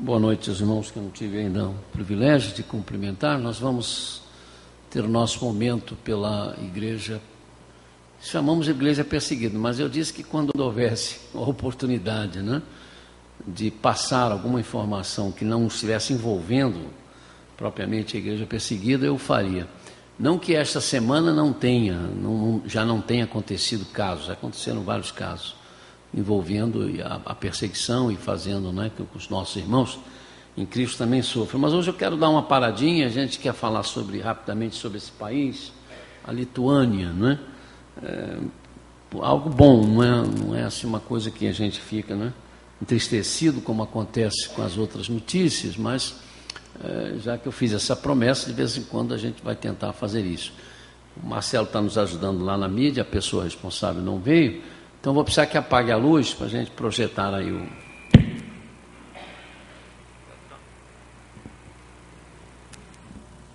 Boa noite aos irmãos que eu não tive ainda o privilégio de cumprimentar. Nós vamos ter o nosso momento pela igreja, chamamos de igreja perseguida, mas eu disse que quando houvesse a oportunidade, de passar alguma informação que não estivesse envolvendo propriamente a igreja perseguida, eu faria. Não que esta semana já não tenha acontecido casos, aconteceram vários casos envolvendo a perseguição e fazendo que os nossos irmãos em Cristo também sofram. Mas hoje eu quero dar uma paradinha, a gente quer falar rapidamente sobre esse país, a Lituânia, algo bom, não é assim uma coisa que a gente fica entristecido, como acontece com as outras notícias, mas já que eu fiz essa promessa, de vez em quando a gente vai tentar fazer isso. O Marcelo está nos ajudando lá na mídia, a pessoa responsável não veio, então vou precisar que apague a luz para a gente projetar aí o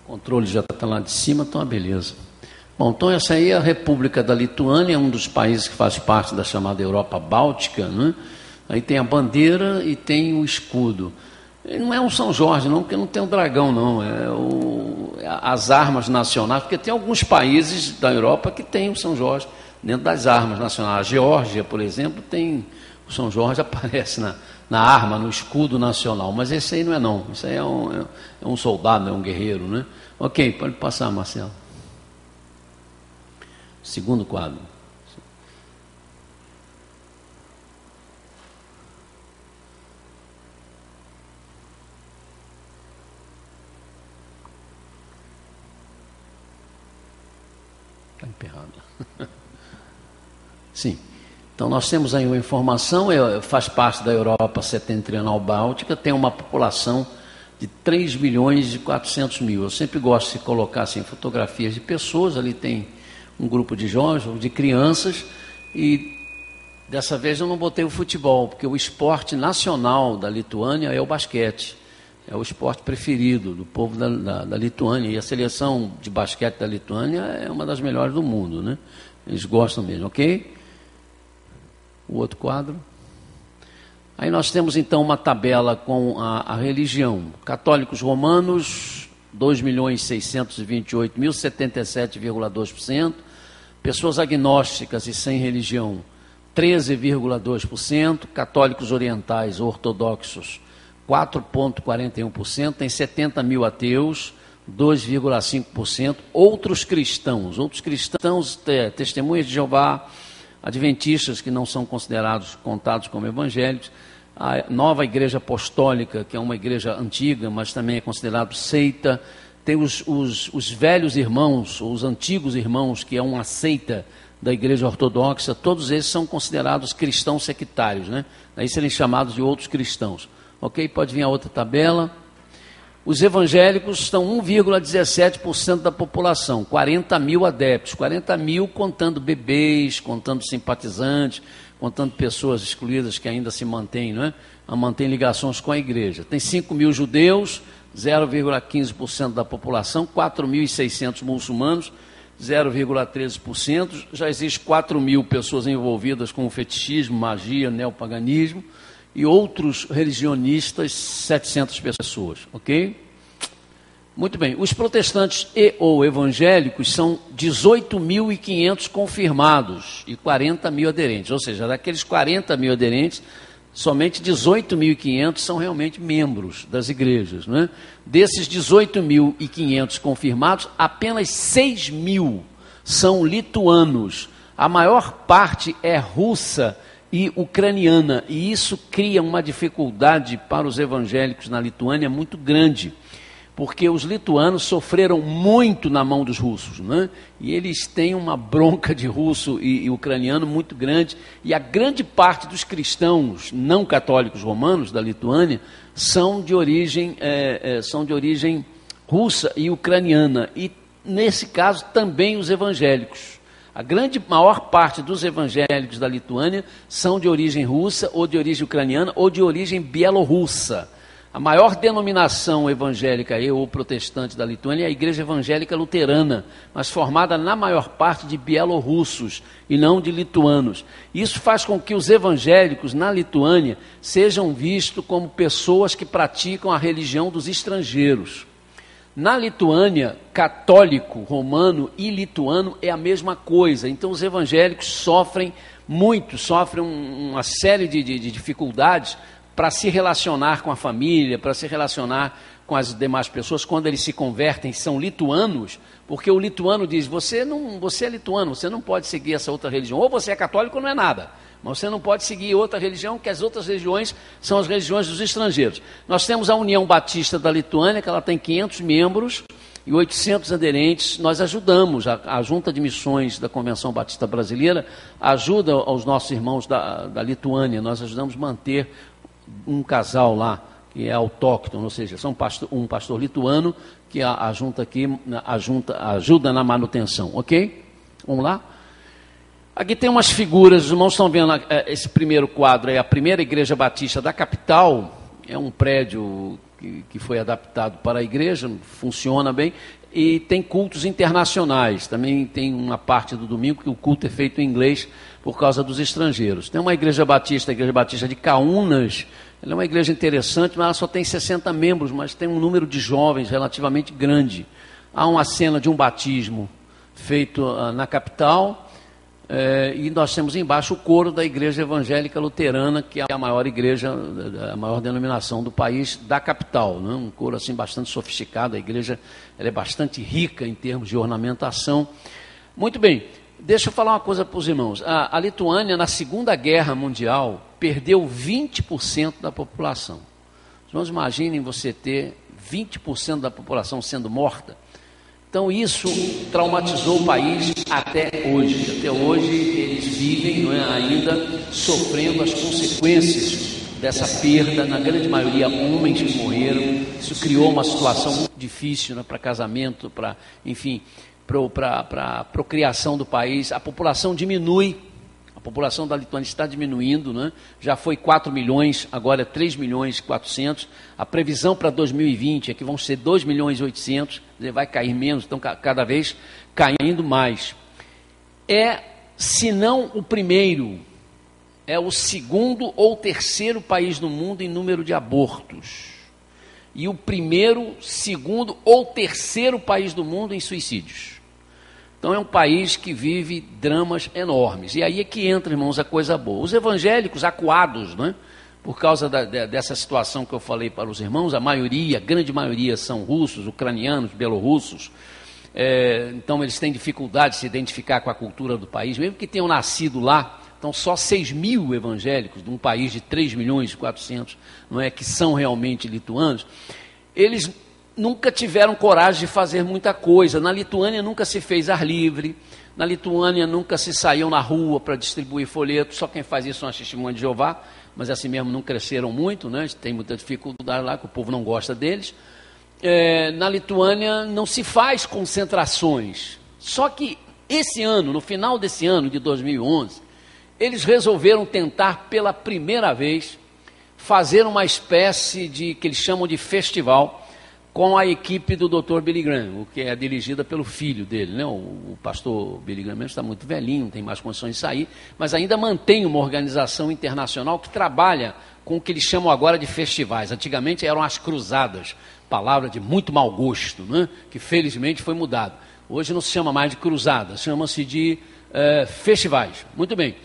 controle, já está lá de cima, então beleza. Bom, então essa aí é a República da Lituânia, um dos países que faz parte da chamada Europa Báltica, Aí tem a bandeira e tem o escudo. E não é um São Jorge não, porque não tem um dragão não, as armas nacionais, porque tem alguns países da Europa que tem o São Jorge dentro das armas nacionais. A Geórgia, por exemplo, tem o São Jorge, aparece na arma, no escudo nacional, mas esse aí não é não, esse aí é um soldado, é um guerreiro, Ok, pode passar, Marcelo. Segundo quadro. Está emperrado. Sim. Então nós temos aí uma informação, faz parte da Europa Setentrional Báltica, tem uma população de 3.400.000. Eu sempre gosto de colocar assim, fotografias de pessoas, ali tem um grupo de jovens, de crianças, e dessa vez eu não botei o futebol, porque o esporte nacional da Lituânia é o basquete, é o esporte preferido do povo da Lituânia, e a seleção de basquete da Lituânia é uma das melhores do mundo, Eles gostam mesmo, ok? O outro quadro. Aí nós temos então uma tabela com a religião. Católicos romanos, 2.628.000, 77,2%. Pessoas agnósticas e sem religião, 13,2%. Católicos orientais ortodoxos, 4,41%. Tem 70 mil ateus, 2,5%. Outros cristãos, testemunhas de Jeová, adventistas que não são contados como evangélicos, a nova igreja apostólica, que é uma igreja antiga, mas também é considerado seita, tem os velhos irmãos, os antigos irmãos, que é uma seita da igreja ortodoxa, todos esses são considerados cristãos sectários, Daí serem chamados de outros cristãos. Ok, pode vir a outra tabela. Os evangélicos estão 1,17% da população, 40 mil adeptos, 40 mil contando bebês, contando simpatizantes, contando pessoas excluídas que ainda se mantêm, mantêm ligações com a igreja. Tem 5 mil judeus, 0,15% da população, 4.600 muçulmanos, 0,13%. Já existe 4 mil pessoas envolvidas com o fetichismo, magia, neopaganismo, e outros religionistas, 700 pessoas, ok? Muito bem, os protestantes ou evangélicos são 18.500 confirmados e 40 mil aderentes, ou seja, daqueles 40 mil aderentes, somente 18.500 são realmente membros das igrejas, Desses 18.500 confirmados, apenas 6 mil são lituanos, a maior parte é russa e ucraniana, e isso cria uma dificuldade para os evangélicos na Lituânia muito grande, porque os lituanos sofreram muito na mão dos russos, E eles têm uma bronca de russo e ucraniano muito grande, e a grande parte dos cristãos não católicos romanos da Lituânia são de origem russa e ucraniana, e nesse caso também os evangélicos. A maior parte dos evangélicos da Lituânia são de origem russa, ou de origem ucraniana, ou de origem bielorrussa. A maior denominação evangélica ou protestante da Lituânia é a Igreja Evangélica Luterana, mas formada na maior parte de bielorrussos e não de lituanos. Isso faz com que os evangélicos na Lituânia sejam vistos como pessoas que praticam a religião dos estrangeiros. Na Lituânia, católico, romano e lituano é a mesma coisa. Então os evangélicos sofrem muito, sofrem uma série de dificuldades para se relacionar com a família, para se relacionar com as demais pessoas, quando eles se convertem, são lituanos, porque o lituano diz, você é lituano, você não pode seguir essa outra religião, ou você é católico ou não é nada, mas você não pode seguir outra religião, que as outras religiões são as religiões dos estrangeiros. Nós temos a União Batista da Lituânia, que ela tem 500 membros e 800 aderentes. Nós ajudamos, a Junta de Missões da Convenção Batista Brasileira ajuda aos nossos irmãos da Lituânia, nós ajudamos a manter um casal lá, que é autóctono, ou seja, um pastor lituano que a junta aqui ajuda na manutenção, ok? Vamos lá? Aqui tem umas figuras, os irmãos estão vendo esse primeiro quadro, é a primeira igreja batista da capital, é um prédio que foi adaptado para a igreja, funciona bem, e tem cultos internacionais, também tem uma parte do domingo que o culto é feito em inglês por causa dos estrangeiros. Tem uma igreja batista, a Igreja Batista de Kaunas, ela é uma igreja interessante, mas ela só tem 60 membros, mas tem um número de jovens relativamente grande. Há uma cena de um batismo feito na capital, e nós temos embaixo o coro da Igreja Evangélica Luterana, que é a maior igreja, a maior denominação do país, da capital, né? Um coro assim bastante sofisticado, a igreja ela é bastante rica em termos de ornamentação. Muito bem, deixa eu falar uma coisa para os irmãos. A Lituânia, na Segunda Guerra Mundial, perdeu 20% da população. Os irmãos imaginem você ter 20% da população sendo morta. Então isso traumatizou o país até hoje. Até hoje eles vivem, não é, ainda sofrendo as consequências dessa perda, na grande maioria homens que morreram. Isso criou uma situação muito difícil, né, para casamento, para, enfim, para a procriação do país. A população diminui, a população da Lituânia está diminuindo, né? Já foi 4 milhões, agora é 3 milhões e 400. A previsão para 2020 é que vão ser 2 milhões e 800, vai cair menos, então cada vez caindo mais. Se não o primeiro, é o segundo ou terceiro país no mundo em número de abortos. E o primeiro, segundo ou terceiro país do mundo em suicídios. Então é um país que vive dramas enormes. E aí é que entra, irmãos, a coisa boa. Os evangélicos acuados, né, por causa dessa situação que eu falei para os irmãos, a grande maioria são russos, ucranianos, belorrussos. Então eles têm dificuldade de se identificar com a cultura do país, mesmo que tenham nascido lá. Então só 6 mil evangélicos de um país de 3 milhões e 400, não é, que são realmente lituanos, eles nunca tiveram coragem de fazer muita coisa. Na Lituânia nunca se fez ar livre, na Lituânia nunca se saiu na rua para distribuir folhetos, só quem faz isso são as testemunhas de Jeová, mas assim mesmo não cresceram muito, né? Tem muita dificuldade lá, que o povo não gosta deles. Na Lituânia não se faz concentrações, só que esse ano, no final desse ano de 2011, eles resolveram tentar pela primeira vez fazer uma espécie de, que eles chamam de festival, com a equipe do Dr. Billy Graham, o que é dirigida pelo filho dele, né? O pastor Billy Graham está muito velhinho, não tem mais condições de sair, mas ainda mantém uma organização internacional que trabalha com o que eles chamam agora de festivais. Antigamente eram as cruzadas, palavra de muito mau gosto, né? Que felizmente foi mudado. Hoje não se chama mais de cruzadas, chama-se de festivais. Muito bem.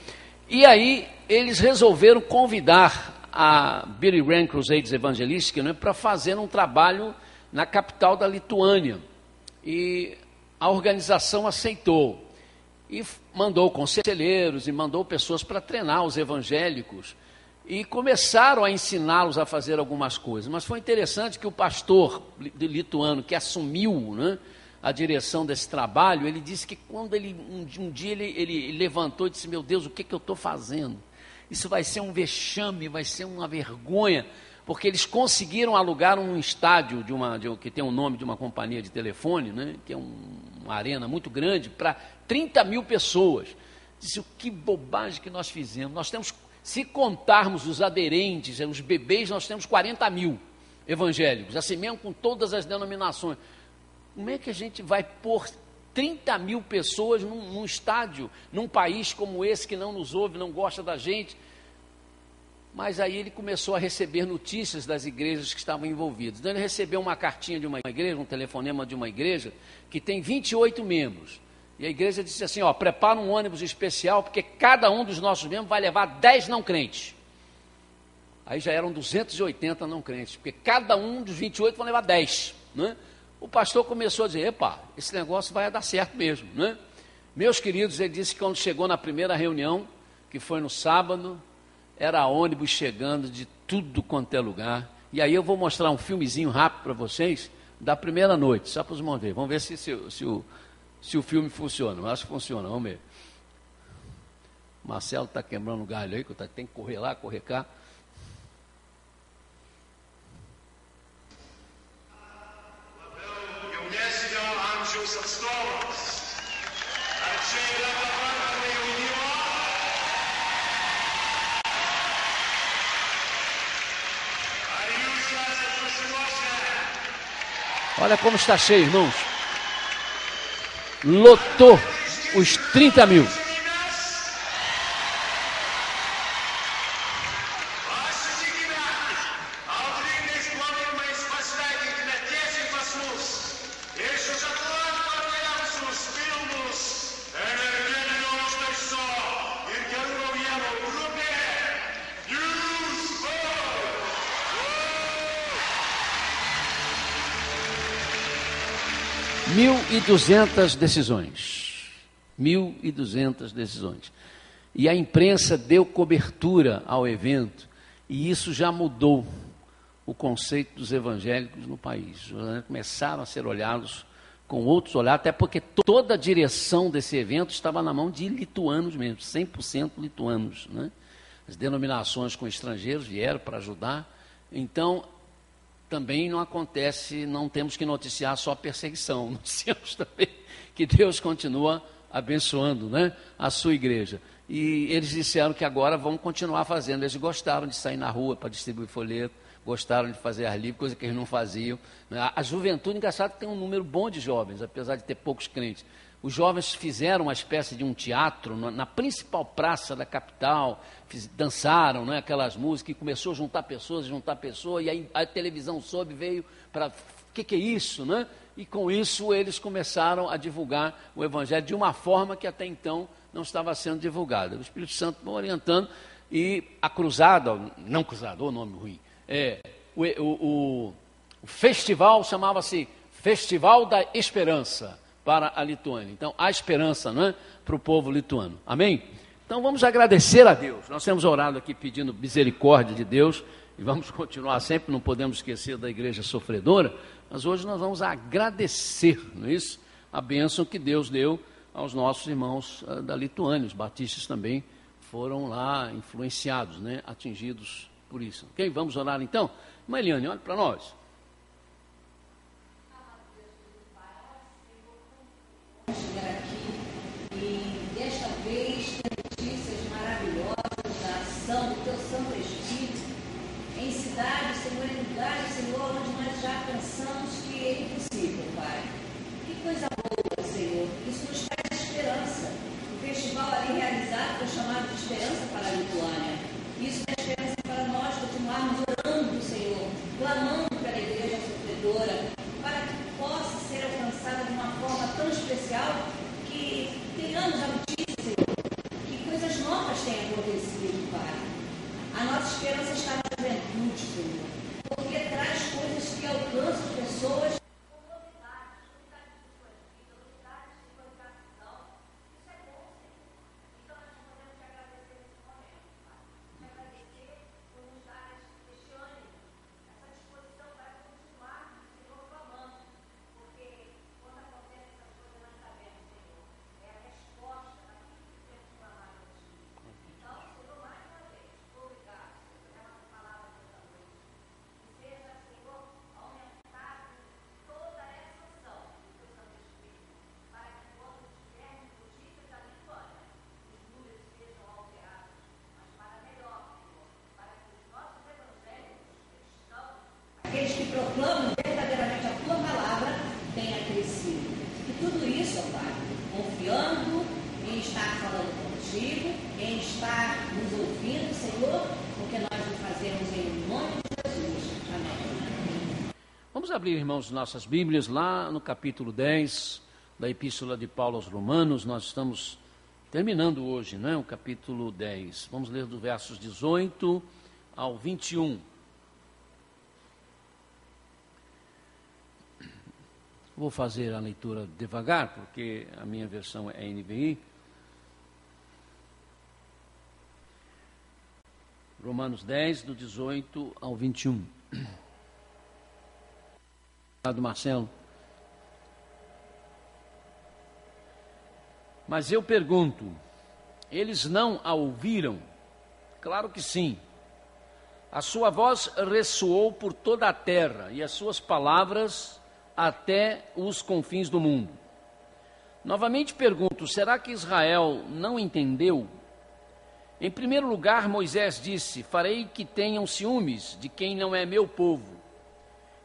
E aí eles resolveram convidar a Billy Graham Crusades Evangelística, né, para fazer um trabalho na capital da Lituânia, e a organização aceitou, e mandou conselheiros, e mandou pessoas para treinar os evangélicos, e começaram a ensiná-los a fazer algumas coisas. Mas foi interessante que o pastor lituano que assumiu, né, a direção desse trabalho, ele disse que quando um dia ele levantou e disse: meu Deus, o que eu estou fazendo? Isso vai ser um vexame, vai ser uma vergonha, porque eles conseguiram alugar um estádio que tem o nome de uma companhia de telefone, né, que é uma arena muito grande, para 30 mil pessoas. Disse: que bobagem que nós fizemos. Nós temos, se contarmos os aderentes, os bebês, nós temos 40 mil evangélicos, assim mesmo com todas as denominações. Como é que a gente vai pôr 30 mil pessoas num estádio, num país como esse que não nos ouve, não gosta da gente? Mas aí ele começou a receber notícias das igrejas que estavam envolvidas. Então ele recebeu uma cartinha de uma igreja, um telefonema de uma igreja, que tem 28 membros. E a igreja disse assim, ó, prepara um ônibus especial, porque cada um dos nossos membros vai levar 10 não crentes. Aí já eram 280 não crentes, porque cada um dos 28 vai levar 10, né? O pastor começou a dizer, epa, esse negócio vai dar certo mesmo, né? Meus queridos, ele disse que quando chegou na primeira reunião, que foi no sábado, era ônibus chegando de tudo quanto é lugar. E aí eu vou mostrar um filmezinho rápido para vocês, da primeira noite, só para os irmãos verem. Vamos ver se o filme funciona. Eu acho que funciona, vamos ver. Marcelo está quebrando o galho aí, que tem que correr lá, correr cá. Olha como está cheio, irmãos. Lotou os 30 mil. decisões. 1.200 decisões. E a imprensa deu cobertura ao evento, e isso já mudou o conceito dos evangélicos no país. Os evangélicos começaram a ser olhados com outros olhares, até porque toda a direção desse evento estava na mão de lituanos mesmo, 100% lituanos, né? As denominações com estrangeiros vieram para ajudar. Então, também não acontece, não temos que noticiar só perseguição, noticiamos também que Deus continua abençoando, né, a sua igreja. E eles disseram que agora vão continuar fazendo. Eles gostaram de sair na rua para distribuir folheto, gostaram de fazer ar livre, coisa que eles não faziam. A juventude, engraçado, tem um número bom de jovens, apesar de ter poucos crentes. Os jovens fizeram uma espécie de um teatro na principal praça da capital, dançaram, né, aquelas músicas, e começou a juntar pessoas, e aí a televisão soube, veio para, o que é isso, né? E com isso eles começaram a divulgar o Evangelho de uma forma que até então não estava sendo divulgada. O Espírito Santo foi orientando, e a cruzada, não cruzada, o nome ruim, o festival chamava-se Festival da Esperança para a Lituânia. Então, há esperança, não é, para o povo lituano. Amém? Então, vamos agradecer a Deus. Nós temos orado aqui pedindo misericórdia de Deus, e vamos continuar sempre, não podemos esquecer da igreja sofredora, mas hoje nós vamos agradecer, não é isso? A bênção que Deus deu aos nossos irmãos da Lituânia. Os batistas também foram lá influenciados, né, atingidos por isso. Ok? Vamos orar então? Irmã Eliane, olhe para nós. Senhor, em lugares, Senhor, onde nós já pensamos que é impossível, Pai. Que coisa boa, Senhor. Isso nos traz esperança. O festival ali realizado foi chamado de Esperança para a Lituânia. Isso é esperança para nós continuarmos orando, Senhor, clamando pela igreja sofredora, para que possa ser alcançada de uma forma tão especial que tenhamos a notícia, Senhor, que coisas novas têm acontecido, Pai. A nossa esperança está na juventude, Senhor, porque traz coisas que alcançam pessoas com aqueles que proclamam verdadeiramente a tua palavra, tenha crescido. E tudo isso, ó Pai, confiando em estar falando contigo, em estar nos ouvindo, Senhor, porque nós o fazemos em nome de Jesus. Amém. Vamos abrir, irmãos, nossas Bíblias lá no capítulo 10 da Epístola de Paulo aos Romanos. Nós estamos terminando hoje, não é? O capítulo 10. Vamos ler dos versos 18 ao 21. Vou fazer a leitura devagar, porque a minha versão é NVI. Romanos 10, do 18 ao 21. Obrigado, Marcelo. Mas eu pergunto, eles não a ouviram? Claro que sim. A sua voz ressoou por toda a terra e as suas palavras até os confins do mundo. Novamente pergunto, será que Israel não entendeu? Em primeiro lugar, Moisés disse, farei que tenham ciúmes de quem não é meu povo.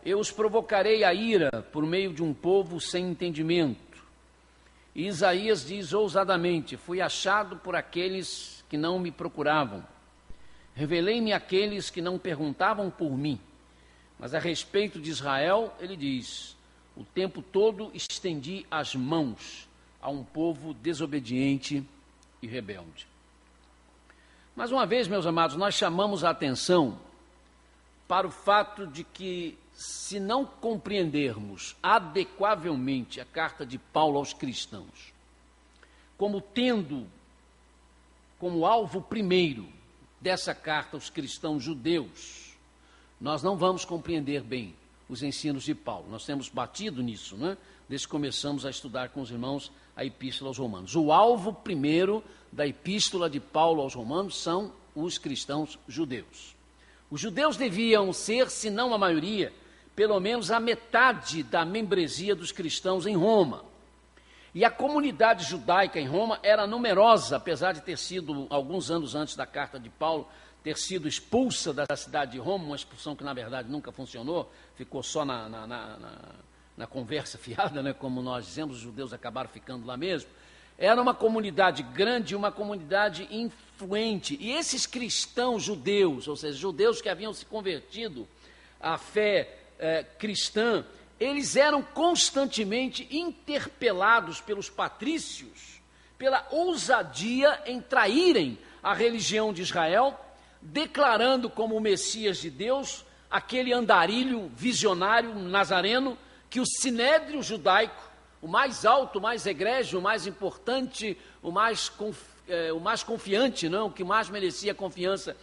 Eu os provocarei a ira por meio de um povo sem entendimento. E Isaías diz ousadamente, fui achado por aqueles que não me procuravam. Revelei-me àqueles que não perguntavam por mim. Mas a respeito de Israel, ele diz, o tempo todo estendi as mãos a um povo desobediente e rebelde. Mais uma vez, meus amados, nós chamamos a atenção para o fato de que, se não compreendermos adequavelmente a carta de Paulo aos cristãos, como tendo como alvo primeiro dessa carta os cristãos judeus, nós não vamos compreender bem os ensinos de Paulo. Nós temos batido nisso, né? Desde que começamos a estudar com os irmãos a Epístola aos Romanos. O alvo primeiro da Epístola de Paulo aos Romanos são os cristãos judeus. Os judeus deviam ser, se não a maioria, pelo menos a metade da membresia dos cristãos em Roma. E a comunidade judaica em Roma era numerosa, apesar de ter sido, alguns anos antes da carta de Paulo, ter sido expulsa da cidade de Roma, uma expulsão que na verdade nunca funcionou, ficou só na conversa fiada, né, como nós dizemos, os judeus acabaram ficando lá mesmo. Era uma comunidade grande, uma comunidade influente. E esses cristãos judeus, ou seja, judeus que haviam se convertido à fé cristã, eles eram constantemente interpelados pelos patrícios pela ousadia em traírem a religião de Israel, declarando como o Messias de Deus aquele andarilho visionário nazareno que o sinédrio judaico, o mais alto, o mais egrégio, o mais importante, o mais confiante, não? O que mais merecia confiança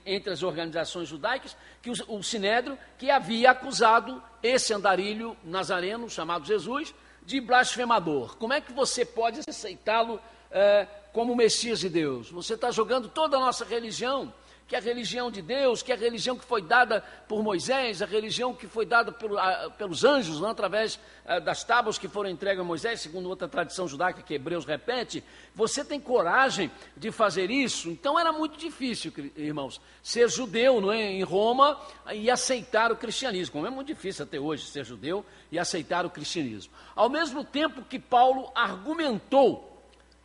entre as organizações judaicas, que o sinédrio, que havia acusado esse andarilho nazareno, chamado Jesus, de blasfemador. Como é que você pode aceitá-lo como Messias de Deus? Você está jogando toda a nossa religião, que é a religião de Deus, que é a religião que foi dada por Moisés, a religião que foi dada pelos anjos, não, através das tábuas que foram entregues a Moisés, segundo outra tradição judaica que Hebreus repete. Você tem coragem de fazer isso? Então era muito difícil, irmãos, ser judeu, não é, em Roma e aceitar o cristianismo. Como é muito difícil até hoje ser judeu e aceitar o cristianismo. Ao mesmo tempo que Paulo argumentou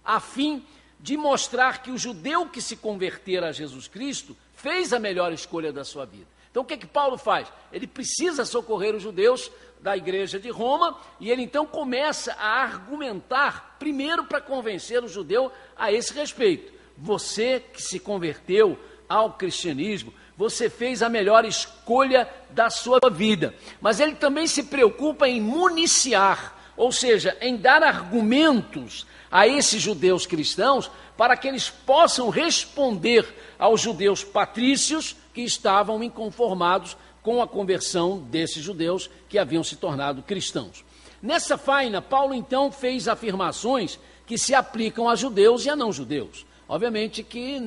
a fim de mostrar que o judeu que se converter a Jesus Cristo fez a melhor escolha da sua vida. Então o que Paulo faz? Ele precisa socorrer os judeus da igreja de Roma e ele então começa a argumentar, primeiro para convencer o judeu a esse respeito. Você que se converteu ao cristianismo, você fez a melhor escolha da sua vida. Mas ele também se preocupa em municiar, ou seja, em dar argumentos a esses judeus cristãos para que eles possam responder aos judeus patrícios que estavam inconformados com a conversão desses judeus que haviam se tornado cristãos. Nessa faina, Paulo então fez afirmações que se aplicam a judeus e a não judeus. Obviamente que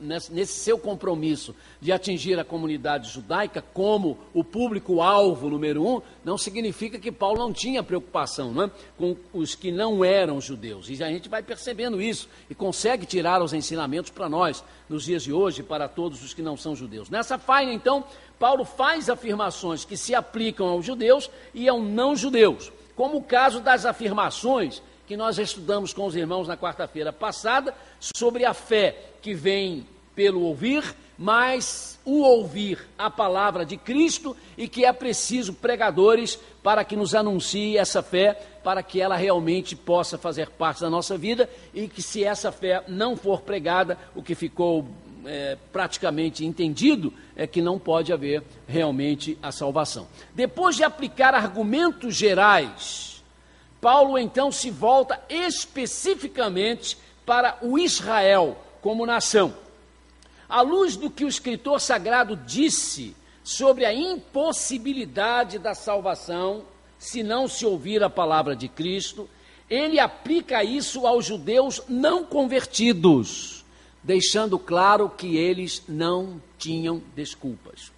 nesse seu compromisso de atingir a comunidade judaica como o público-alvo número 1, não significa que Paulo não tinha preocupação, não é? Com os que não eram judeus. E a gente vai percebendo isso e consegue tirar os ensinamentos para nós, nos dias de hoje, para todos os que não são judeus. Nessa faina, então, Paulo faz afirmações que se aplicam aos judeus e aos não-judeus, como o caso das afirmações que nós estudamos com os irmãos na quarta-feira passada, sobre a fé que vem pelo ouvir, mas o ouvir a palavra de Cristo e que é preciso pregadores para que nos anuncie essa fé, para que ela realmente possa fazer parte da nossa vida e que se essa fé não for pregada, o que ficou praticamente entendido é que não pode haver realmente a salvação. Depois de aplicar argumentos gerais, Paulo então se volta especificamente para o Israel como nação. À luz do que o escritor sagrado disse sobre a impossibilidade da salvação se não se ouvir a palavra de Cristo, ele aplica isso aos judeus não convertidos, deixando claro que eles não tinham desculpas.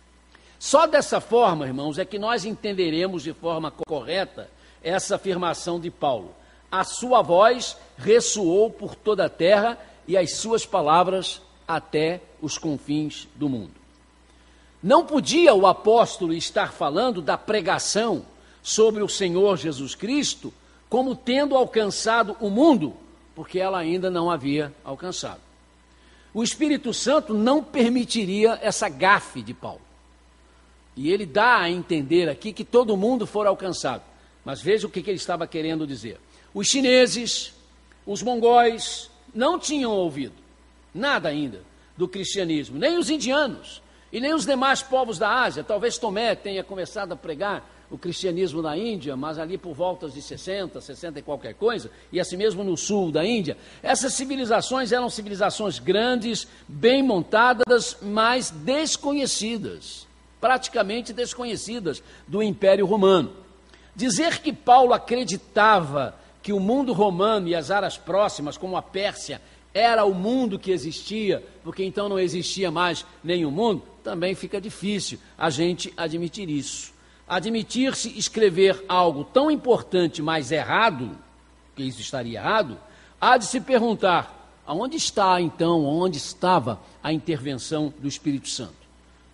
Só dessa forma, irmãos, é que nós entenderemos de forma correta essa afirmação de Paulo. A sua voz ressoou por toda a terra e as suas palavras até os confins do mundo. Não podia o apóstolo estar falando da pregação sobre o Senhor Jesus Cristo como tendo alcançado o mundo, porque ela ainda não havia alcançado. O Espírito Santo não permitiria essa gafe de Paulo. E ele dá a entender aqui que todo mundo for alcançado. Mas veja o que ele estava querendo dizer. Os chineses, os mongóis, não tinham ouvido nada ainda do cristianismo, nem os indianos e nem os demais povos da Ásia. Talvez Tomé tenha começado a pregar o cristianismo na Índia, mas ali por voltas de 60 e qualquer coisa, e assim mesmo no sul da Índia. Essas civilizações eram civilizações grandes, bem montadas, mas desconhecidas, praticamente desconhecidas do Império Romano. Dizer que Paulo acreditava que o mundo romano e as áreas próximas, como a Pérsia, era o mundo que existia, porque então não existia mais nenhum mundo, também fica difícil a gente admitir isso. Admitir-se escrever algo tão importante, mas errado, que isso estaria errado, há de se perguntar, aonde está então, onde estava a intervenção do Espírito Santo,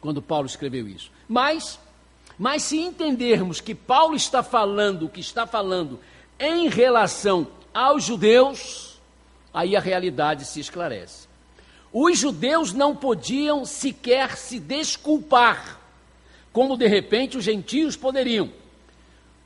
quando Paulo escreveu isso? Mas se entendermos que Paulo está falando o que está falando em relação aos judeus, aí a realidade se esclarece. Os judeus não podiam sequer se desculpar, como de repente os gentios poderiam.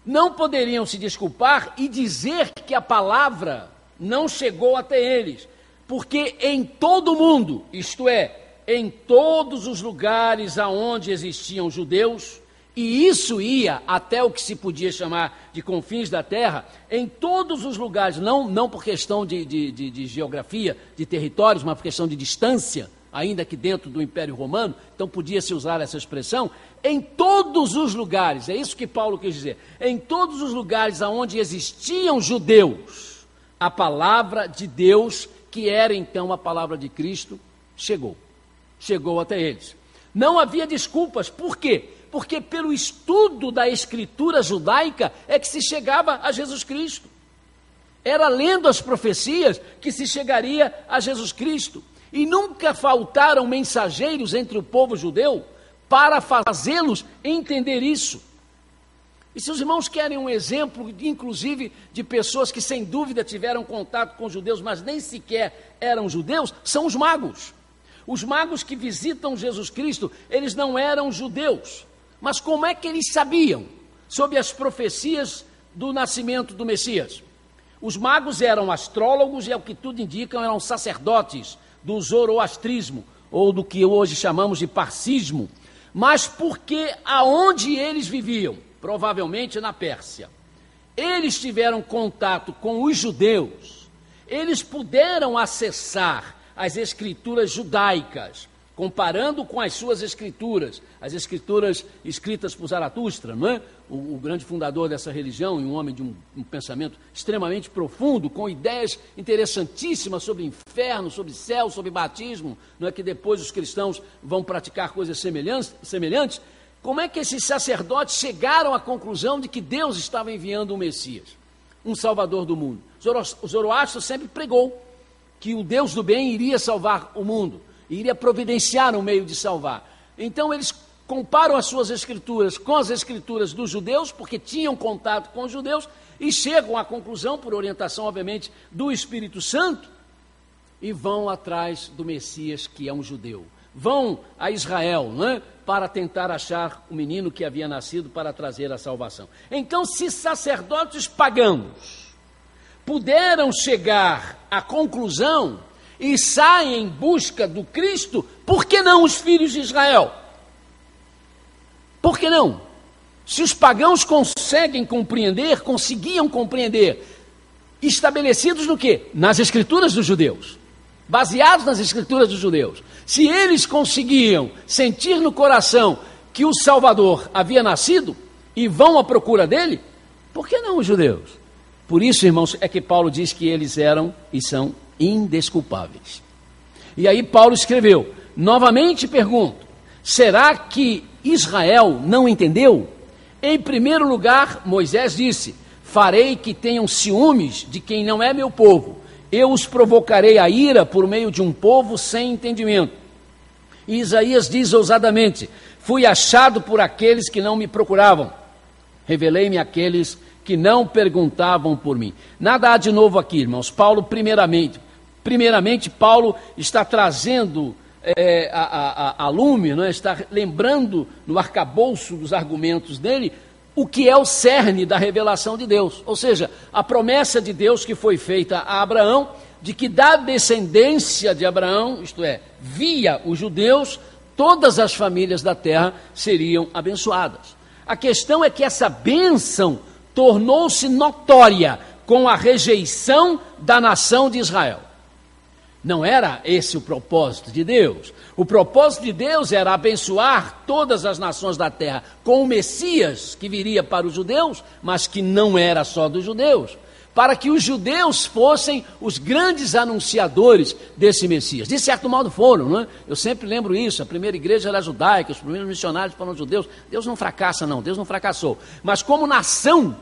Não poderiam se desculpar e dizer que a palavra não chegou até eles, porque em todo o mundo, isto é, em todos os lugares aonde existiam judeus, e isso ia até o que se podia chamar de confins da terra, em todos os lugares, não por questão de geografia, de territórios, mas por questão de distância, ainda que dentro do Império Romano, então podia-se usar essa expressão, em todos os lugares, é isso que Paulo quis dizer, em todos os lugares onde existiam judeus, a palavra de Deus, que era então a palavra de Cristo, chegou até eles. Não havia desculpas, por quê? Porque pelo estudo da escritura judaica é que se chegava a Jesus Cristo. Era lendo as profecias que se chegaria a Jesus Cristo. E nunca faltaram mensageiros entre o povo judeu para fazê-los entender isso. E se os irmãos querem um exemplo, inclusive, de pessoas que sem dúvida tiveram contato com judeus, mas nem sequer eram judeus, são os magos. Os magos que visitam Jesus Cristo, eles não eram judeus. Mas como é que eles sabiam sobre as profecias do nascimento do Messias? Os magos eram astrólogos e, ao que tudo indica, eram sacerdotes do zoroastrismo, ou do que hoje chamamos de parcismo. Mas porque aonde eles viviam? Provavelmente na Pérsia. Eles tiveram contato com os judeus, eles puderam acessar as escrituras judaicas, comparando com as suas escrituras, as escrituras escritas por Zaratustra, não é? O grande fundador dessa religião e um homem de um pensamento extremamente profundo, com ideias interessantíssimas sobre inferno, sobre céu, sobre batismo, não é, que depois os cristãos vão praticar coisas semelhantes. Como é que esses sacerdotes chegaram à conclusão de que Deus estava enviando um Messias, um Salvador do mundo? O Zoroastro sempre pregou que o Deus do bem iria salvar o mundo, iria providenciar um meio de salvar. Então eles comparam as suas escrituras com as escrituras dos judeus, porque tinham contato com os judeus, e chegam à conclusão, por orientação, obviamente, do Espírito Santo, e vão atrás do Messias, que é um judeu. Vão a Israel, não é? Para tentar achar o menino que havia nascido para trazer a salvação. Então, se sacerdotes pagãos puderam chegar à conclusão e saem em busca do Cristo, por que não os filhos de Israel? Por que não? Se os pagãos conseguiam compreender, estabelecidos no quê? Nas escrituras dos judeus, baseados nas escrituras dos judeus. Se eles conseguiam sentir no coração que o Salvador havia nascido e vão à procura dele, por que não os judeus? Por isso, irmãos, é que Paulo diz que eles eram e são indesculpáveis. E aí Paulo escreveu, novamente pergunto, será que Israel não entendeu? Em primeiro lugar, Moisés disse, farei que tenham ciúmes de quem não é meu povo, eu os provocarei a ira por meio de um povo sem entendimento. E Isaías diz ousadamente, fui achado por aqueles que não me procuravam, revelei-me àqueles que não perguntavam por mim. Nada há de novo aqui, irmãos. Paulo, primeiramente Paulo está trazendo a lume, não é? Está lembrando no arcabouço dos argumentos dele o que é o cerne da revelação de Deus. Ou seja, a promessa de Deus que foi feita a Abraão, de que da descendência de Abraão, isto é, via os judeus, todas as famílias da terra seriam abençoadas. A questão é que essa bênção tornou-se notória com a rejeição da nação de Israel. Não era esse o propósito de Deus. O propósito de Deus era abençoar todas as nações da terra com o Messias que viria para os judeus, mas que não era só dos judeus, para que os judeus fossem os grandes anunciadores desse Messias. De certo modo foram, não é? Eu sempre lembro isso, a primeira igreja era judaica, os primeiros missionários foram judeus. Deus não fracassa não, Deus não fracassou. Mas como nação,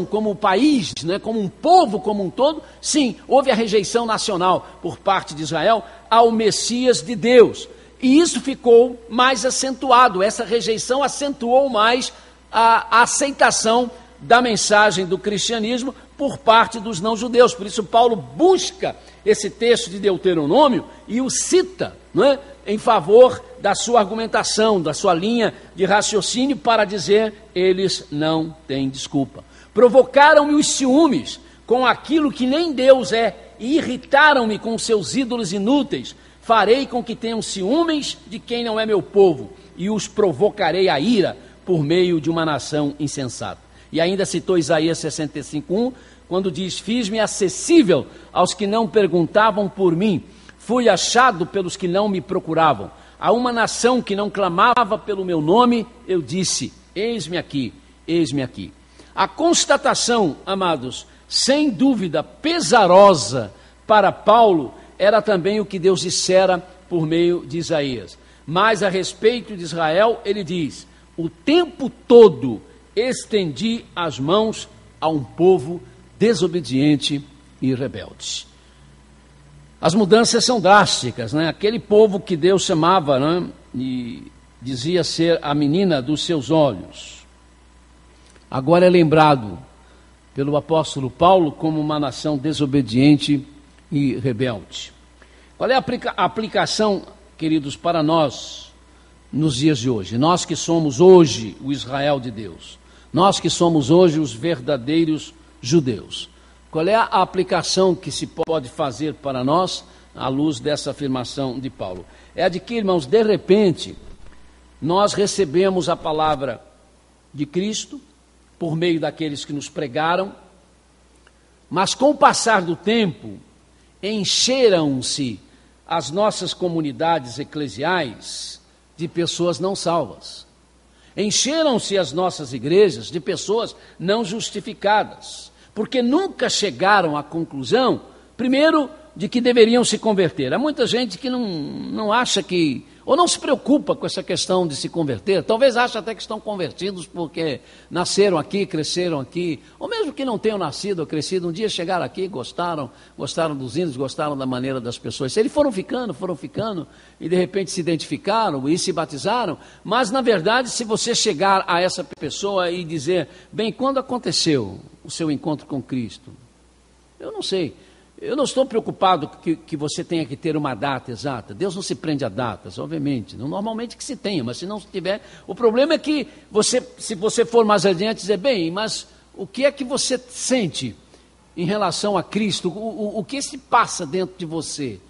como país, né, como um povo como um todo, sim, houve a rejeição nacional por parte de Israel ao Messias de Deus. E isso ficou mais acentuado, essa rejeição acentuou mais a aceitação da mensagem do cristianismo por parte dos não-judeus. Por isso Paulo busca esse texto de Deuteronômio e o cita, não é, em favor da sua argumentação, da sua linha de raciocínio, para dizer, eles não têm desculpa. Provocaram-me os ciúmes com aquilo que nem Deus é, e irritaram-me com seus ídolos inúteis. Farei com que tenham ciúmes de quem não é meu povo, e os provocarei a ira por meio de uma nação insensata. E ainda citou Isaías 65:1, quando diz, fiz-me acessível aos que não perguntavam por mim, fui achado pelos que não me procuravam. A uma nação que não clamava pelo meu nome, eu disse, eis-me aqui, eis-me aqui. A constatação, amados, sem dúvida pesarosa para Paulo, era também o que Deus dissera por meio de Isaías. Mas a respeito de Israel, ele diz, o tempo todo estendi as mãos a um povo desobediente e rebelde. As mudanças são drásticas, né? Aquele povo que Deus chamava, né, e dizia ser a menina dos seus olhos, agora é lembrado pelo apóstolo Paulo como uma nação desobediente e rebelde. Qual é a aplicação, queridos, para nós nos dias de hoje? Nós que somos hoje o Israel de Deus, nós que somos hoje os verdadeiros judeus. Qual é a aplicação que se pode fazer para nós à luz dessa afirmação de Paulo? É a de que, irmãos, de repente, nós recebemos a palavra de Cristo por meio daqueles que nos pregaram, mas com o passar do tempo, encheram-se as nossas comunidades eclesiais de pessoas não salvas. Encheram-se as nossas igrejas de pessoas não justificadas, porque nunca chegaram à conclusão, primeiro, de que deveriam se converter. Há muita gente que não acha que, ou não se preocupa com essa questão de se converter, talvez ache até que estão convertidos porque nasceram aqui, cresceram aqui, ou mesmo que não tenham nascido ou crescido, um dia chegaram aqui, gostaram dos índios, gostaram da maneira das pessoas. Eles foram ficando, e de repente se identificaram e se batizaram, mas na verdade, se você chegar a essa pessoa e dizer, bem, quando aconteceu o seu encontro com Cristo? Eu não sei. Eu não estou preocupado que você tenha que ter uma data exata. Deus não se prende a datas, obviamente. Normalmente que se tenha, mas se não tiver... O problema é que se você for mais adiante, dizer, bem, mas o que é que você sente em relação a Cristo? O que se passa dentro de você?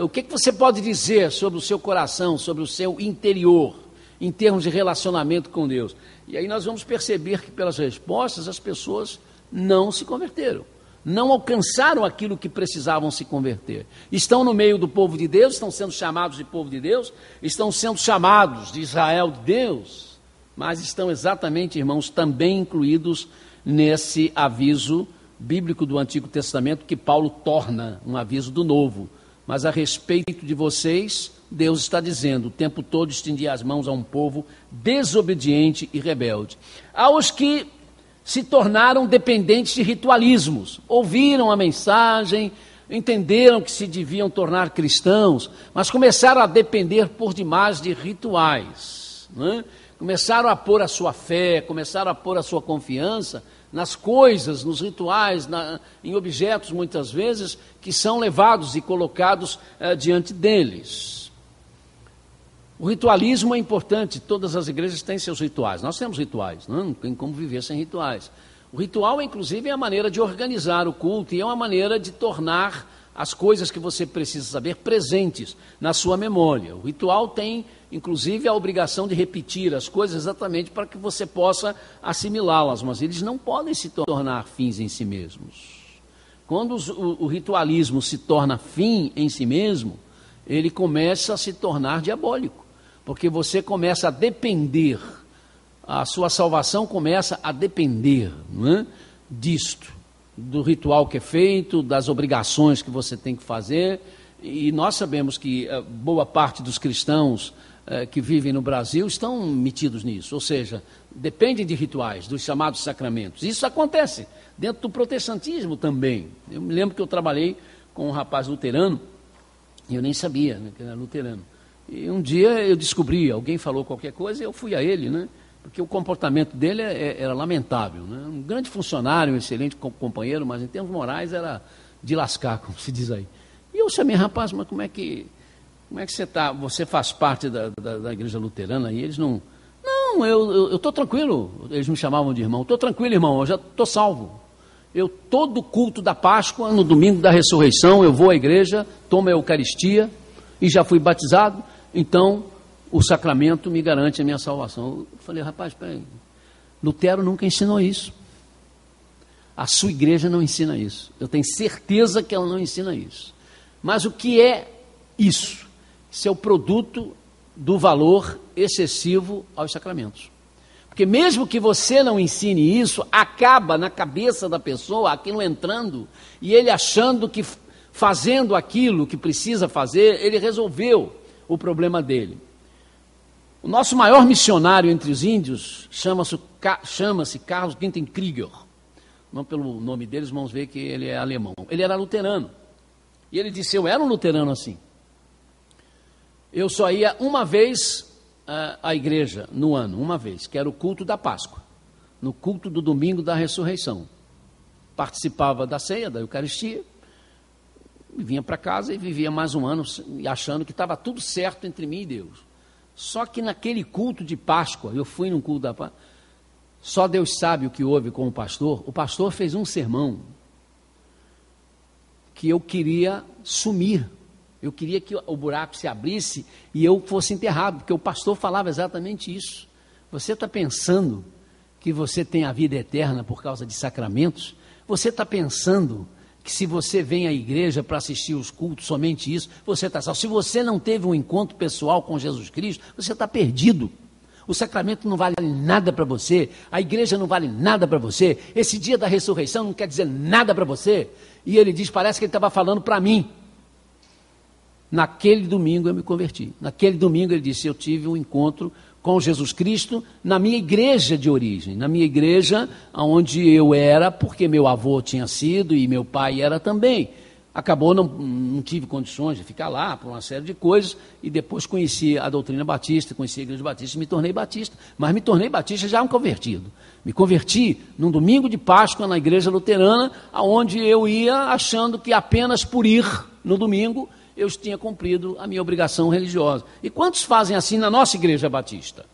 O que é que você pode dizer sobre o seu coração, sobre o seu interior, em termos de relacionamento com Deus? E aí nós vamos perceber que pelas respostas as pessoas não se converteram. Não alcançaram aquilo que precisavam se converter. Estão no meio do povo de Deus, estão sendo chamados de povo de Deus, estão sendo chamados de Israel de Deus, mas estão exatamente, irmãos, também incluídos nesse aviso bíblico do Antigo Testamento que Paulo torna um aviso do Novo. Mas a respeito de vocês, Deus está dizendo, o tempo todo estendi as mãos a um povo desobediente e rebelde. Aos que se tornaram dependentes de ritualismos, ouviram a mensagem, entenderam que se deviam tornar cristãos, mas começaram a depender por demais de rituais, né? Começaram a pôr a sua fé, começaram a pôr a sua confiança nas coisas, nos rituais, em objetos muitas vezes, que são levados e colocados diante deles. O ritualismo é importante, todas as igrejas têm seus rituais, nós temos rituais, não tem como viver sem rituais. O ritual, inclusive, é a maneira de organizar o culto e é uma maneira de tornar as coisas que você precisa saber presentes na sua memória. O ritual tem, inclusive, a obrigação de repetir as coisas exatamente para que você possa assimilá-las, mas eles não podem se tornar fins em si mesmos. Quando o ritualismo se torna fim em si mesmo, ele começa a se tornar diabólico. Porque você começa a depender, a sua salvação começa a depender, não é, disto, do ritual que é feito, das obrigações que você tem que fazer, e nós sabemos que boa parte dos cristãos que vivem no Brasil estão metidos nisso, ou seja, dependem de rituais, dos chamados sacramentos. Isso acontece dentro do protestantismo também. Eu me lembro que eu trabalhei com um rapaz luterano, e eu nem sabia, né, que era luterano. E um dia eu descobri, alguém falou qualquer coisa, e eu fui a ele, né? Porque o comportamento dele era lamentável, né? Um grande funcionário, um excelente companheiro, mas em termos morais era de lascar, como se diz aí. E eu chamei, rapaz, mas como é que você está? Você faz parte da igreja luterana e eles não... Não, eu estou tranquilo, eles me chamavam de irmão, estou tranquilo, irmão, eu já estou salvo. Todo culto da Páscoa, no domingo da ressurreição, eu vou à igreja, tomo a Eucaristia e já fui batizado, então o sacramento me garante a minha salvação. Eu falei, rapaz, peraí, Lutero nunca ensinou isso. A sua igreja não ensina isso. Eu tenho certeza que ela não ensina isso. Mas o que é isso? Isso é o produto do valor excessivo aos sacramentos. Porque mesmo que você não ensine isso, acaba na cabeça da pessoa aquilo entrando e ele achando que fazendo aquilo que precisa fazer, ele resolveu o problema dele. O nosso maior missionário entre os índios chama-se Carlos Gintenkrieger. Não pelo nome deles, vamos ver que ele é alemão. Ele era luterano. E ele disse, eu era um luterano assim. Eu só ia uma vez à igreja no ano, uma vez, que era o culto da Páscoa, no culto do domingo da ressurreição. Participava da ceia, da Eucaristia, vinha para casa e vivia mais um ano achando que estava tudo certo entre mim e Deus. Só que naquele culto de Páscoa, eu fui num culto da Páscoa, só Deus sabe o que houve com o pastor fez um sermão que eu queria sumir, eu queria que o buraco se abrisse e eu fosse enterrado, porque o pastor falava exatamente isso. Você está pensando que você tem a vida eterna por causa de sacramentos? Você está pensando que se você vem à igreja para assistir os cultos, somente isso, você está salvo. Se você não teve um encontro pessoal com Jesus Cristo, você está perdido. O sacramento não vale nada para você, a igreja não vale nada para você, esse dia da ressurreição não quer dizer nada para você. E ele diz, parece que ele estava falando para mim. Naquele domingo eu me converti. Naquele domingo ele disse, eu tive um encontro com Jesus Cristo na minha igreja de origem, na minha igreja onde eu era, porque meu avô tinha sido e meu pai era também. Acabou, não tive condições de ficar lá por uma série de coisas, e depois conheci a doutrina batista, conheci a igreja batista e me tornei batista. Mas me tornei batista já um convertido. Me converti num domingo de Páscoa na igreja luterana, onde eu ia achando que apenas por ir no domingo eu tinha cumprido a minha obrigação religiosa. E quantos fazem assim na nossa igreja batista?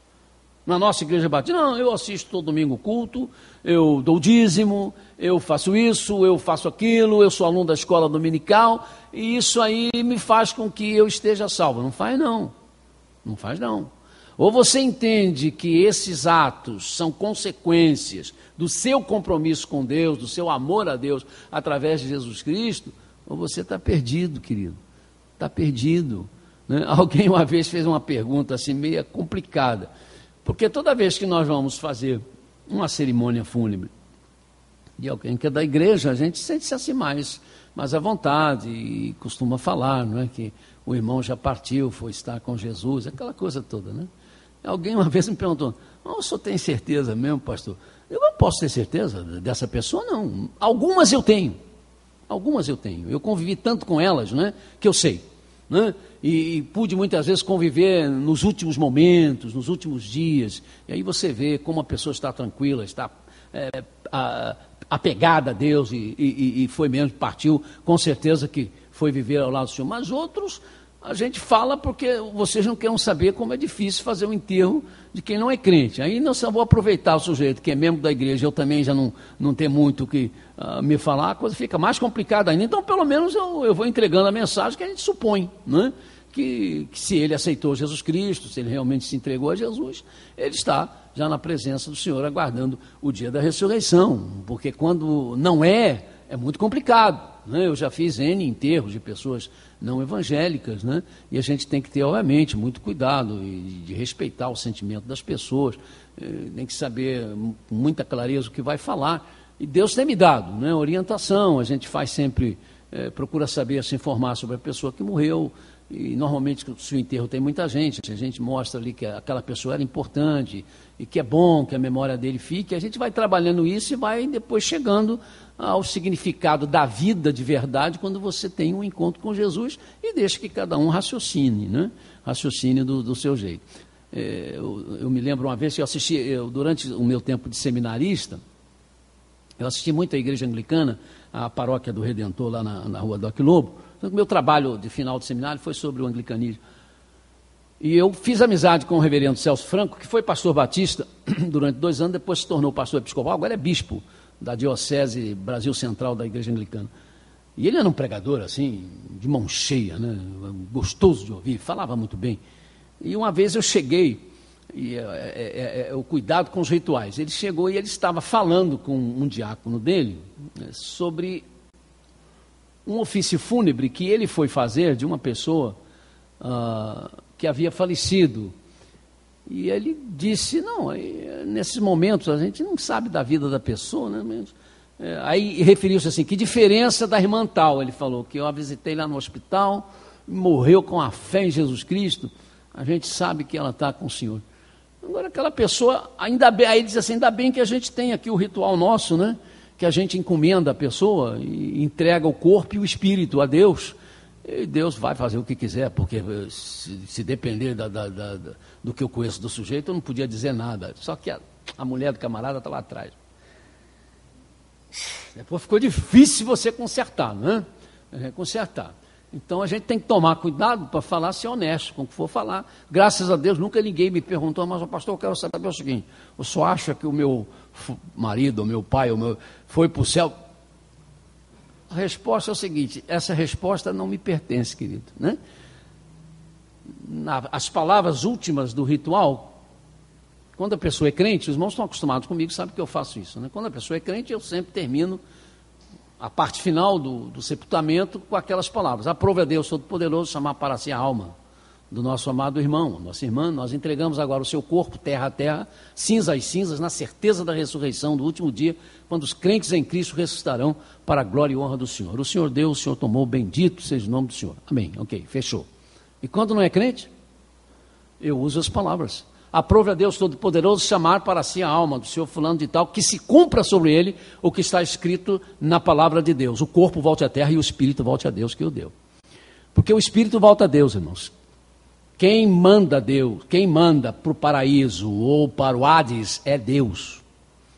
Na nossa igreja batista, não, eu assisto todo domingo o culto, eu dou dízimo, eu faço isso, eu faço aquilo, eu sou aluno da escola dominical, e isso aí me faz com que eu esteja salvo. Não faz não, não faz não. Ou você entende que esses atos são consequências do seu compromisso com Deus, do seu amor a Deus, através de Jesus Cristo, ou você está perdido, querido, está perdido. Né? Alguém uma vez fez uma pergunta assim, meio complicada, porque toda vez que nós vamos fazer uma cerimônia fúnebre de alguém que é da igreja, a gente sente-se assim mais à vontade e costuma falar, não é, que o irmão já partiu, foi estar com Jesus, aquela coisa toda, né? Alguém uma vez me perguntou, o senhor tem certeza mesmo, pastor? Eu não posso ter certeza dessa pessoa, não. Algumas eu tenho. Eu convivi tanto com elas, né, que eu sei. Né? E pude muitas vezes conviver nos últimos momentos, nos últimos dias, e aí você vê como a pessoa está tranquila, está apegada a Deus, e foi mesmo, partiu, com certeza que foi viver ao lado do Senhor. Mas outros, a gente fala porque vocês não querem saber como é difícil fazer um enterro de quem não é crente. Aí não só vou aproveitar o sujeito que é membro da igreja, eu também já não tenho muito o que me falar, a coisa fica mais complicada ainda. Então, pelo menos, eu vou entregando a mensagem que a gente supõe, né? Que se ele aceitou Jesus Cristo, se ele realmente se entregou a Jesus, ele está já na presença do Senhor, aguardando o dia da ressurreição, porque quando não é muito complicado, né? Eu já fiz N enterros de pessoas não evangélicas, né? E a gente tem que ter, obviamente, muito cuidado e de respeitar o sentimento das pessoas, tem que saber com muita clareza o que vai falar, e Deus tem me dado, né, orientação, a gente faz sempre, procura saber, se informar sobre a pessoa que morreu, e normalmente se o enterro tem muita gente, a gente mostra ali que aquela pessoa era importante, e que é bom que a memória dele fique, a gente vai trabalhando isso e vai depois chegando ao significado da vida de verdade, quando você tem um encontro com Jesus, e deixa que cada um raciocine, né? Raciocine do seu jeito. Eu me lembro uma vez que eu assisti, durante o meu tempo de seminarista, eu assisti muito a igreja anglicana, a paróquia do Redentor, lá na rua do Aquilobo. Então, o meu trabalho de final de seminário foi sobre o anglicanismo. E eu fiz amizade com o reverendo Celso Franco, que foi pastor batista durante 2 anos, depois se tornou pastor episcopal, agora é bispo da Diocese Brasil Central da Igreja Anglicana. E ele era um pregador, assim, de mão cheia, né? Gostoso de ouvir, falava muito bem. E uma vez eu cheguei, e o cuidado com os rituais, ele chegou e ele estava falando com um diácono dele sobre um ofício fúnebre que ele foi fazer de uma pessoa que havia falecido. E ele disse, não, nesses momentos a gente não sabe da vida da pessoa, né? Aí referiu-se assim, que diferença da irmã tal, ele falou, que eu a visitei lá no hospital, morreu com a fé em Jesus Cristo, a gente sabe que ela está com o Senhor. Agora aquela pessoa, ainda bem, aí ele diz assim, ainda bem que a gente tem aqui o ritual nosso, né? Que a gente encomenda a pessoa e entrega o corpo e o espírito a Deus, e Deus vai fazer o que quiser, porque se depender do que eu conheço do sujeito, eu não podia dizer nada. Só que a mulher do camarada estava atrás. Depois ficou difícil você consertar, né? Consertar. Então a gente tem que tomar cuidado para falar, ser honesto com o que for falar. Graças a Deus, nunca ninguém me perguntou, mas pastor, eu quero saber o seguinte, o senhor acha que o meu marido, o meu pai, foi para o céu? A resposta é o seguinte, essa resposta não me pertence, querido, né? As palavras últimas do ritual, quando a pessoa é crente, os irmãos estão acostumados comigo, sabem que eu faço isso, né? Quando a pessoa é crente, eu sempre termino a parte final do sepultamento com aquelas palavras: aprove a Deus Todo-Poderoso chamar para si a alma do nosso amado irmão, nossa irmã. Nós entregamos agora o seu corpo, terra a terra, cinza às cinzas, na certeza da ressurreição do último dia, quando os crentes em Cristo ressuscitarão para a glória e honra do Senhor. O Senhor deu, o Senhor tomou, bendito seja o nome do Senhor. Amém, ok, fechou. E quando não é crente, eu uso as palavras: aprove a Deus Todo-Poderoso chamar para si a alma do Senhor fulano de tal, que se cumpra sobre ele o que está escrito na palavra de Deus. O corpo volte à terra e o espírito volte a Deus que o deu. Porque o espírito volta a Deus, irmãos. Quem manda Deus, quem manda para o paraíso ou para o Hades é Deus.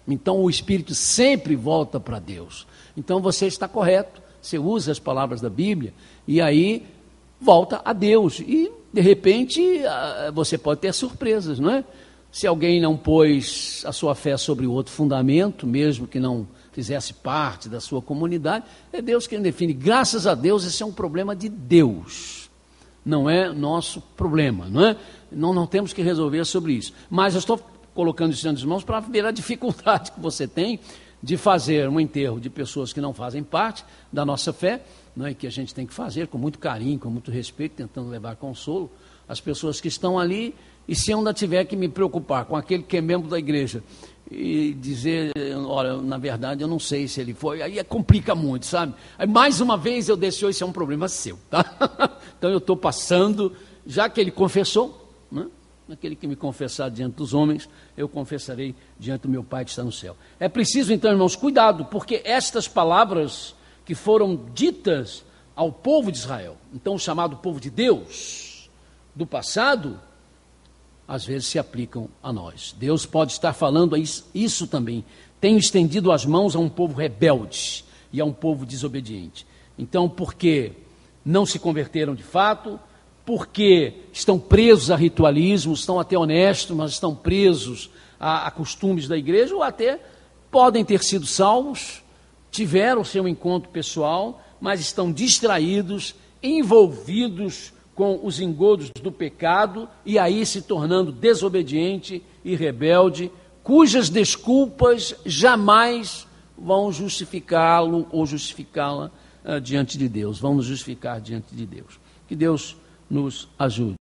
Então o espírito sempre volta para Deus. Então você está correto, você usa as palavras da Bíblia e aí volta a Deus. E de repente você pode ter surpresas, não é? Se alguém não pôs a sua fé sobre outro fundamento, mesmo que não fizesse parte da sua comunidade, é Deus quem define. Graças a Deus, esse é um problema de Deus. Não é nosso problema, não é? Não temos que resolver sobre isso. Mas eu estou colocando isso diante dos irmãos para ver a dificuldade que você tem de fazer um enterro de pessoas que não fazem parte da nossa fé, não é? Que a gente tem que fazer com muito carinho, com muito respeito, tentando levar consolo às pessoas que estão ali. E se eu ainda tiver que me preocupar com aquele que é membro da igreja e dizer, olha, na verdade eu não sei se ele foi, aí complica muito, sabe? Aí mais uma vez eu deixo, isso é um problema seu, tá? Então eu estou passando, já que ele confessou, né? Aquele que me confessar diante dos homens, eu confessarei diante do meu Pai que está no céu. É preciso então, irmãos, cuidado, porque estas palavras que foram ditas ao povo de Israel, então o chamado povo de Deus do passado, às vezes se aplicam a nós. Deus pode estar falando isso também. Tenho estendido as mãos a um povo rebelde e a um povo desobediente. Então, porque não se converteram de fato, porque estão presos a ritualismo, estão até honestos, mas estão presos a costumes da igreja, ou até podem ter sido salvos, tiveram seu encontro pessoal, mas estão distraídos, envolvidos com os engodos do pecado, e aí se tornando desobediente e rebelde, cujas desculpas jamais vão justificá-lo ou justificá-la diante de Deus, vão nos justificar diante de Deus. Que Deus nos ajude.